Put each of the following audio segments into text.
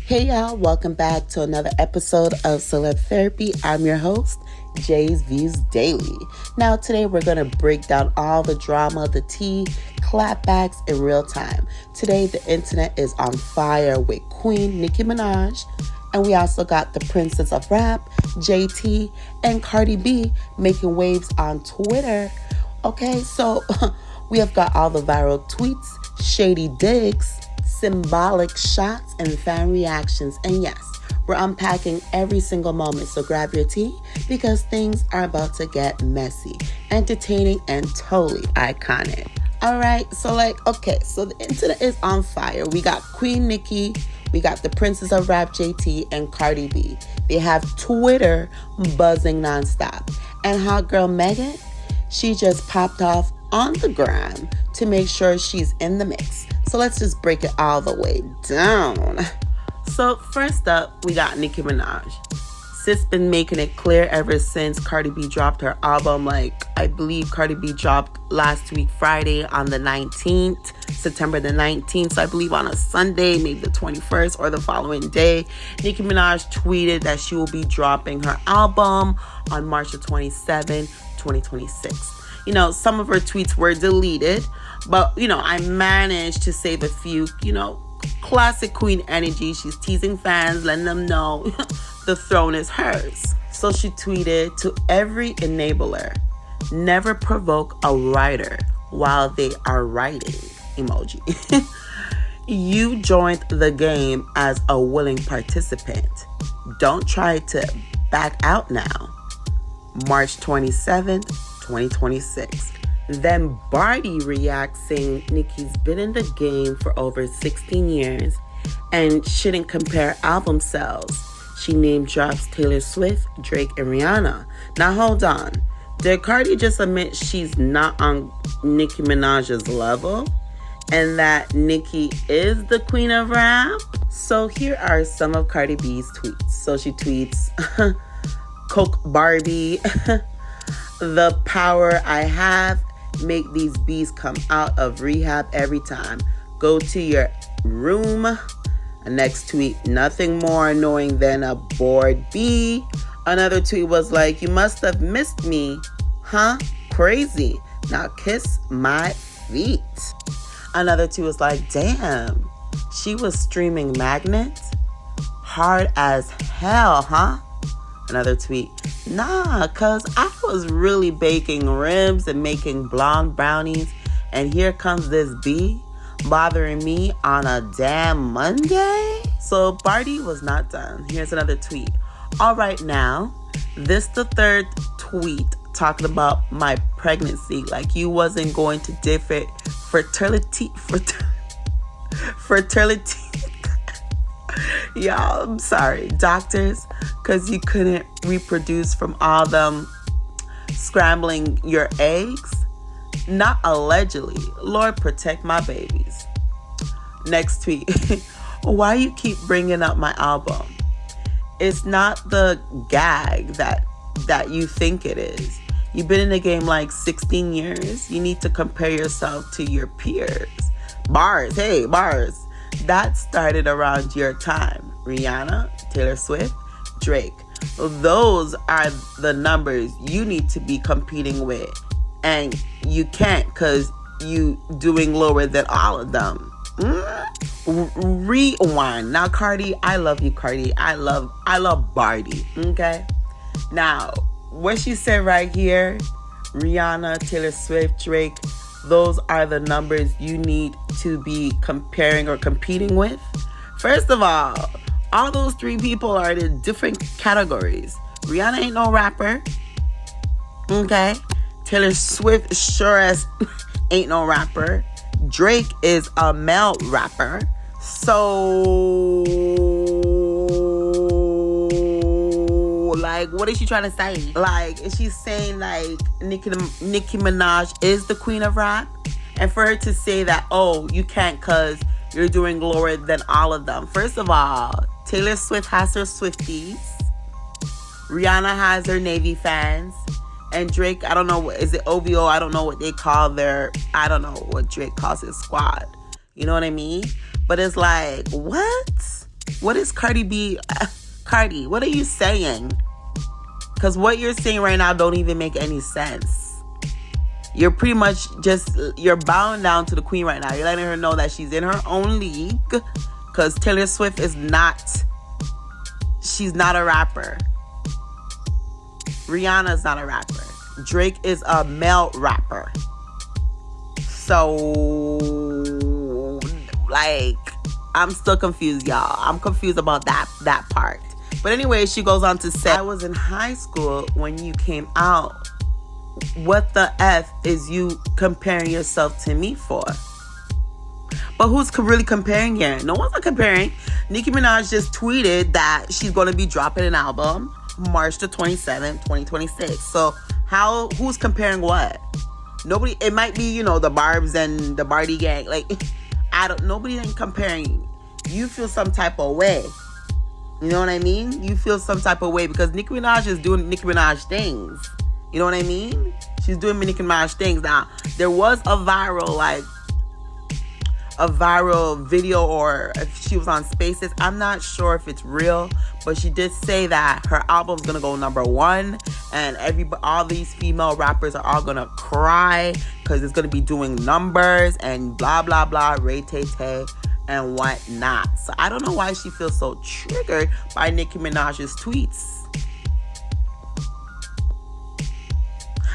Hey y'all, welcome back to another episode of Celeb Therapy. I'm your host, Jay's Views Daily. Now today we're going to break down all the drama, the tea, clapbacks in real time. Today the internet is on fire with Queen Nicki Minaj, and we also got the Princess of Rap, JT, and Cardi B making waves on Twitter. Okay, so we have got all the viral tweets, shady digs, symbolic shots, and fan reactions. And yes, we're unpacking every single moment, so grab your tea because things are about to get messy, entertaining, and totally iconic. Alright, so the internet is on fire. We got Queen Nicki, we got the Princess of Rap JT, and Cardi B. They have Twitter buzzing nonstop. And hot girl Megan, she just popped off on the gram to make sure she's in the mix. So let's just break it all the way down. So first up, we got Nicki Minaj. Sis been making it clear ever since Cardi B dropped her album. I believe Cardi B dropped last week, Friday on the 19th, September the 19th. So I believe on a Sunday, maybe the 21st or the following day, Nicki Minaj tweeted that she will be dropping her album on March the 27th, 2026. Some of her tweets were deleted, but, I managed to save a few, classic queen energy. She's teasing fans, letting them know the throne is hers. So she tweeted, "To every enabler, never provoke a writer while they are writing." Emoji. You joined the game as a willing participant. Don't try to back out now. March 27th, 2026. Then Bardi reacts saying Nicki's been in the game for over 16 years and shouldn't compare album sales. She name drops Taylor Swift, Drake, and Rihanna. Now hold on. Did Cardi just admit she's not on Nicki Minaj's level and that Nicki is the queen of rap? So here are some of Cardi B's tweets. So she tweets, Coke Barbie, the power I have, make these bees come out of rehab every time. Go to your room. Next tweet, nothing more annoying than a bored bee. Another tweet was like, you must have missed me, huh? Crazy. Now kiss my feet. Another tweet was like, damn, she was streaming Magnet? Hard as hell, huh? Another tweet, nah, cause I was really baking ribs and making blonde brownies, and here comes this bee bothering me on a damn Monday? So Bardi was not done. Here's another tweet. All right now, this the third tweet talking about my pregnancy, like you wasn't going to different fertility. Y'all, I'm sorry, doctors, because you couldn't reproduce from all them scrambling your eggs? Not allegedly. Lord, protect my babies. Next tweet. Why you keep bringing up my album? It's not the gag that you think it is. You've been in the game 16 years. You need to compare yourself to your peers. Bars, hey, bars. That started around your time. Rihanna, Taylor Swift, Drake. Those are the numbers you need to be competing with. And you can't because you doing lower than all of them. Rewind. Now, Cardi, I love you, Cardi. I love Bardi. Okay? Now, what she said right here, Rihanna, Taylor Swift, Drake, those are the numbers you need to be comparing or competing with. First of all those three people are in different categories. Rihanna ain't no rapper. Okay? Taylor Swift sure as ain't no rapper. Drake is a male rapper. So, what is she trying to say? Is she saying Nicki Minaj is the queen of rap? And for her to say that, oh, you can't because you're doing lower than all of them. First of all, Taylor Swift has her Swifties. Rihanna has her Navy fans. And Drake, I don't know, is it OVO? I don't know what they call I don't know what Drake calls his squad. You know what I mean? But it's what? what is Cardi B? Cardi, what are you saying? Because what you're saying right now don't even make any sense. You're pretty much you're bowing down to the queen right now. You're letting her know that she's in her own league. Because Taylor Swift she's not a rapper. Rihanna's not a rapper. Drake is a male rapper. So, like, I'm still confused, y'all. I'm confused about that part. But anyway, she goes on to say, I was in high school when you came out. What the F is you comparing yourself to me for? But who's really comparing here? No one's not comparing. Nicki Minaj just tweeted that she's going to be dropping an album March the 27th, 2026. So who's comparing what? Nobody. It might be, the Barbs and the Barty gang. Like, nobody ain't comparing. You feel some type of way. You know what I mean? You feel some type of way because Nicki Minaj is doing Nicki Minaj things. You know what I mean? She's doing Nicki Minaj things. Now, there was a viral video, or if she was on Spaces. I'm not sure if it's real, but she did say that her album's gonna go #1, and all these female rappers are all gonna cry because it's gonna be doing numbers and blah blah blah, Ray Tay Tay and whatnot. So I don't know why she feels so triggered by Nicki Minaj's tweets.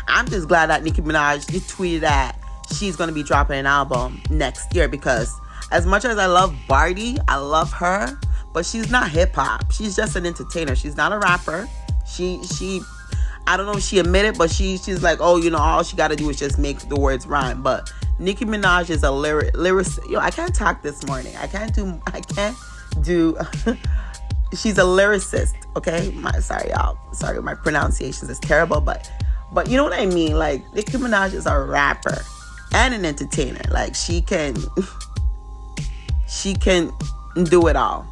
I'm just glad that Nicki Minaj tweeted that she's going to be dropping an album next year, because as much as I love Barty, I love her, but she's not hip-hop. She's just an entertainer. She's not a rapper. She I don't know if she admitted, but she's like, oh, all she got to do is just make the words rhyme. But Nicki Minaj is a lyricist. I can't talk this morning. I can't do she's a lyricist, okay? Sorry, y'all. Sorry, my pronunciations is terrible, but you know what I mean? Like, Nicki Minaj is a rapper and an entertainer. Like, she can do it all.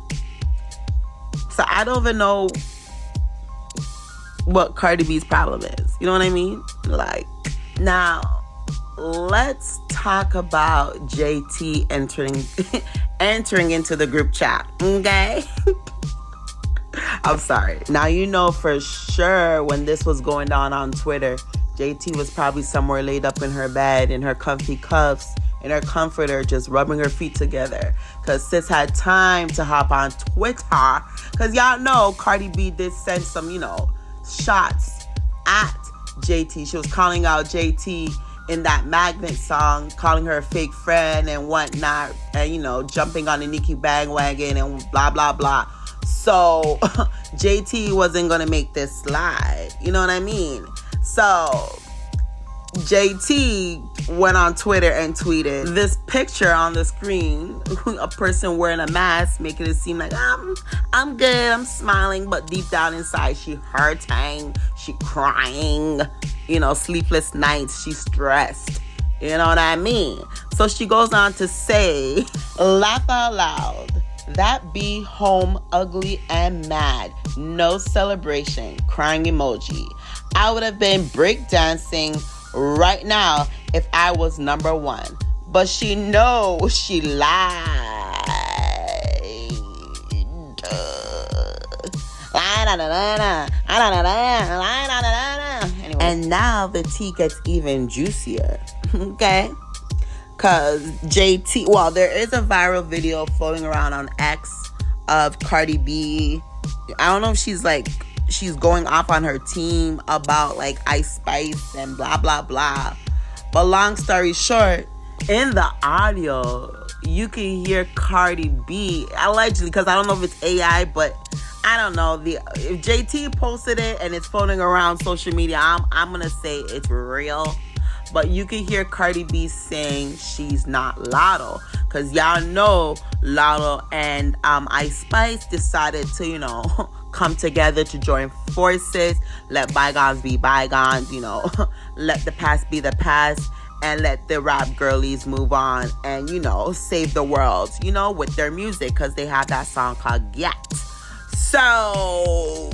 So I don't even know what Cardi B's problem is. You know what I mean? Like, now let's talk about JT entering into the group chat. Okay? I'm sorry. Now, for sure when this was going down on Twitter, JT was probably somewhere laid up in her bed in her comfy cuffs, in her comforter, just rubbing her feet together. Because sis had time to hop on Twitter. Because y'all know Cardi B did send some, shots at JT. She was calling out JT in that Magnet song, calling her a fake friend and whatnot. And, jumping on the Nicki bandwagon and blah, blah, blah. So JT wasn't going to make this slide. You know what I mean? So JT went on Twitter and tweeted this picture on the screen, a person wearing a mask, making it seem like I'm good, I'm smiling, but deep down inside she hurting, she crying, sleepless nights, she's stressed. You know what I mean? So she goes on to say, laugh out loud. That be home ugly and mad. No celebration. Crying emoji. I would have been breakdancing right now if I was #1. But she knows she lied. Anyway. And now the tea gets even juicier. Okay? Because JT, there is a viral video floating around on X of Cardi B. I don't know if she's going off on her team about Ice Spice and blah, blah, blah. But long story short, in the audio, you can hear Cardi B, allegedly, because I don't know if it's AI, but I don't know. If JT posted it and it's floating around social media, I'm going to say it's real. But you can hear Cardi B saying she's not Lotto. Because y'all know Lotto and Ice Spice decided to, come together to join forces. Let bygones be bygones, let the past be the past. And let the rap girlies move on and, save the world, with their music. Because they have that song called Get. So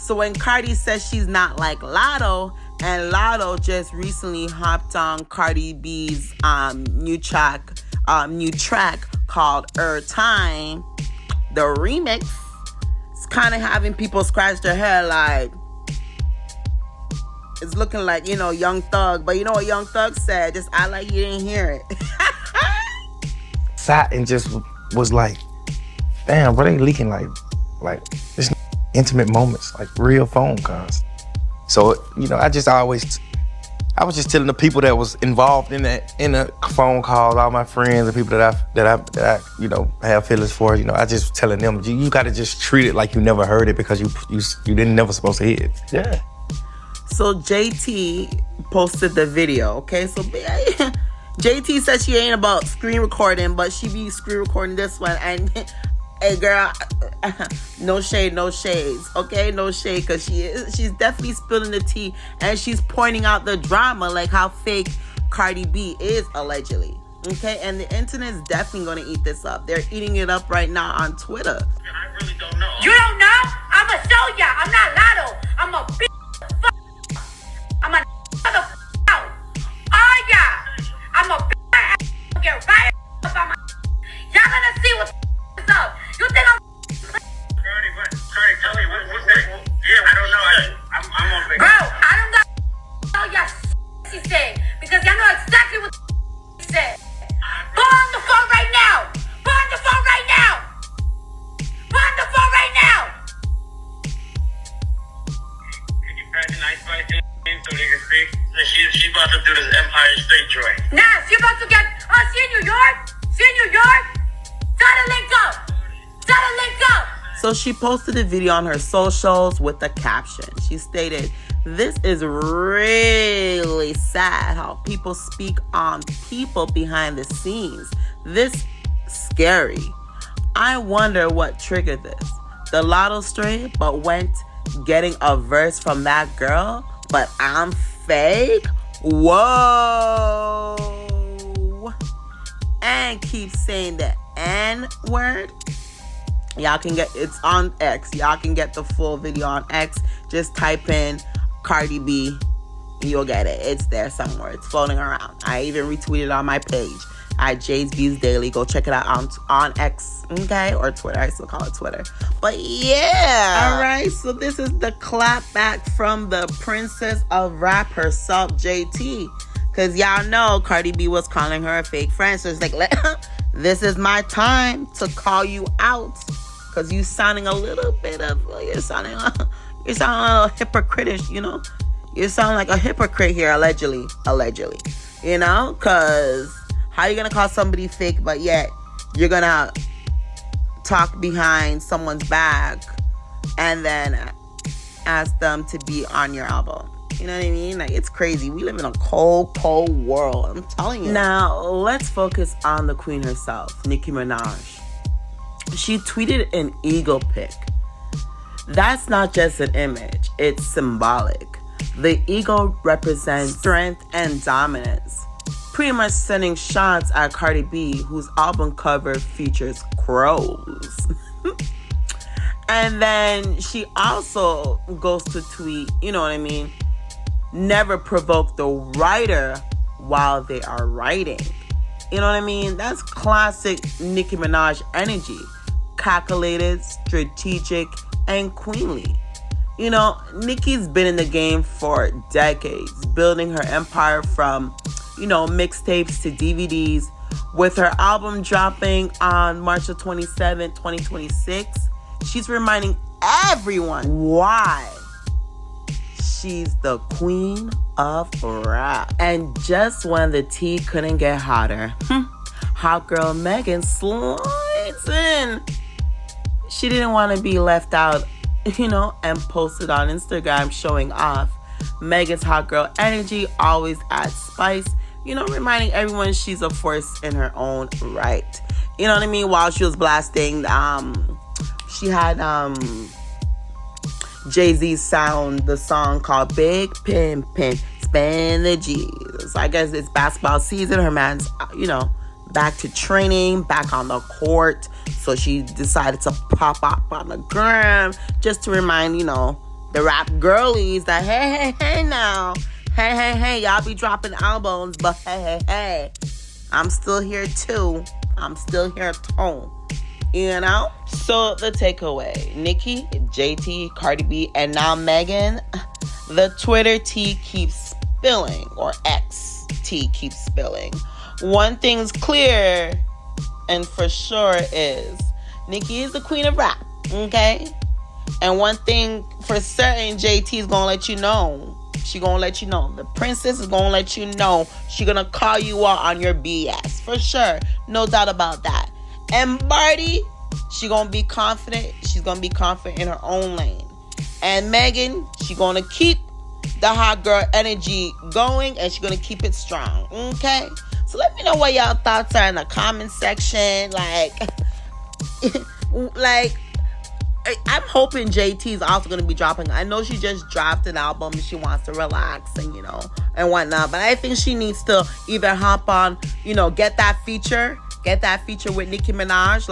when Cardi says she's not like Lotto, and Lotto just recently hopped on Cardi B's new track called Time, the remix is kind of having people scratch their head like, it's looking like, Young Thug. But you know what Young Thug said? Just act like you didn't hear it. Sat and just was like, damn, bro, they leaking like this intimate moments, like real phone calls. So, I was just telling the people that was involved in the phone calls, all my friends and people that I have feelings for, I just telling them, you gotta just treat it like you never heard it because you didn't never supposed to hear it. Yeah. So JT posted the video, okay? So JT said she ain't about screen recording, but she be screen recording this one. And hey girl, no shade, no shades, okay? No shade, because she's definitely spilling the tea, and she's pointing out the drama, like how fake Cardi B is allegedly, okay? And the internet is definitely going to eat this up. They're eating it up right now on Twitter. I really don't know. You don't know? I'ma show ya. I'm not Lotto. I'm a bitch. I'm a mother out. Oh yeah. I'm a bitch. Get right up on my. Y'all gonna see what's up. You think I'm Cardi, tell me what's that? Yeah, I don't know. I'm on vacation. bro? I don't got all y'all she said because y'all know exactly what she said. Go on the phone right now. Go on the phone right now. Go on the phone right now. Can you pass an ice by James so they can speak? She about to do this Empire State Joint. Nah, she about to get. Oh, she in New York. She in New York. Try to link up. Try to link up. So she posted a video on her socials with a caption. She stated, "This is really sad how people speak on people behind the scenes. This scary. I wonder what triggered this. The Lotto stray, but went getting a verse from that girl, but I'm fake? Whoa." And keep saying the N-word. Y'all can get, it's on X. Y'all can get the full video on X. Just type in Cardi B. You'll get it. It's there somewhere. It's floating around. I even retweeted on my page at Jay's Views Daily. Go check it out on X, okay? Or Twitter. I still call it Twitter. But yeah. All right. So this is the clap back from the princess of rap herself, JT. Because y'all know Cardi B was calling her a fake friend. So it's like, this is my time to call you out. Because you sounding a little bit of, you're sounding a little hypocritical, You sound like a hypocrite here, allegedly. Because how you going to call somebody fake, but yet you're going to talk behind someone's back and then ask them to be on your album? You know what I mean? Like, it's crazy. We live in a cold, cold world. I'm telling you. Now, let's focus on the queen herself, Nicki Minaj. She tweeted an eagle pic. That's not just an image. It's symbolic. The eagle represents strength and dominance. Pretty much sending shots at Cardi B, whose album cover features crows. And then she also goes to tweet, you know what I mean? Never provoke the writer while they are writing. You know what I mean? That's classic Nicki Minaj energy. Calculated, strategic, and queenly. Nicki's been in the game for decades, building her empire from, mixtapes to DVDs. With her album dropping on March 27, 2026, she's reminding everyone why she's the queen of rap. And just when the tea couldn't get hotter, hot girl Megan slides in. She didn't want to be left out, and posted on Instagram showing off. Megan's hot girl energy always adds spice, reminding everyone she's a force in her own right. You know what I mean? While she was blasting, she had Jay-Z's the song called Big Pimpin', Spend the G's. I guess it's basketball season. Her man's, back to training, back on the court. So she decided to pop up on the gram just to remind, the rap girlies that, hey now. Hey, y'all be dropping albums, but hey, I'm still here too. I'm still here too. You know? So the takeaway, Nicki, JT, Cardi B, and now Megan, the Twitter tea keeps spilling, or X tea keeps spilling. One thing's clear and for sure is Nicki is the queen of rap, okay? And one thing for certain, JT is gonna let you know. She gonna let you know. The princess is gonna let you know. She gonna call you out on your BS, for sure. No doubt about that. And Barty, she gonna be confident. She's gonna be confident in her own lane. And Megan, she gonna keep the hot girl energy going, and she's gonna keep it strong, okay? So let me know what y'all thoughts are in the comment section. Like, I'm hoping JT is also going to be dropping. I know she just dropped an album and she wants to relax and, and whatnot. But I think she needs to either hop on, get that feature with Nicki Minaj.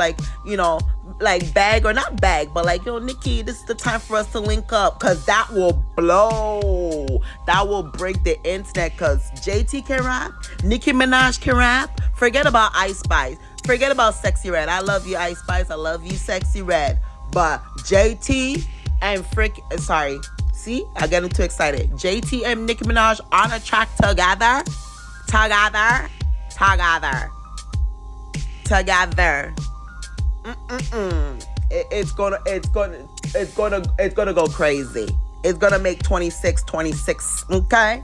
Like bag or not bag, but Nicki, this is the time for us to link up. Because that will blow. That will break the internet. Because JT can rap. Nicki Minaj can rap. Forget about Ice Spice. Forget about Sexy Red. I love you, Ice Spice. I love you, Sexy Red. But JT and see, I'm getting too excited. JT and Nicki Minaj on a track together. It's gonna go crazy. It's gonna make 26. Okay.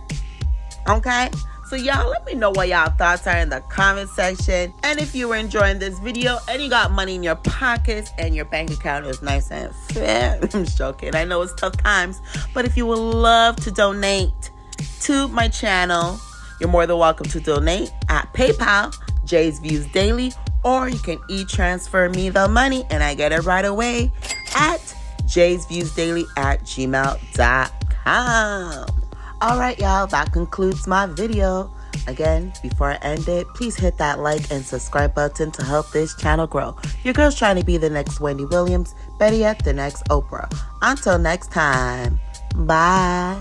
So y'all, let me know what y'all thoughts are in the comment section. And if you were enjoying this video and you got money in your pockets and your bank account is nice and fair, I'm just joking. I know it's tough times, but if you would love to donate to my channel, you're more than welcome to donate at PayPal, Jay's Views Daily, or you can e-transfer me the money and I get it right away at jaysviewsdaily@gmail.com. Alright, y'all, that concludes my video. Again, before I end it, please hit that like and subscribe button to help this channel grow. Your girl's trying to be the next Wendy Williams, better yet, the next Oprah. Until next time, bye.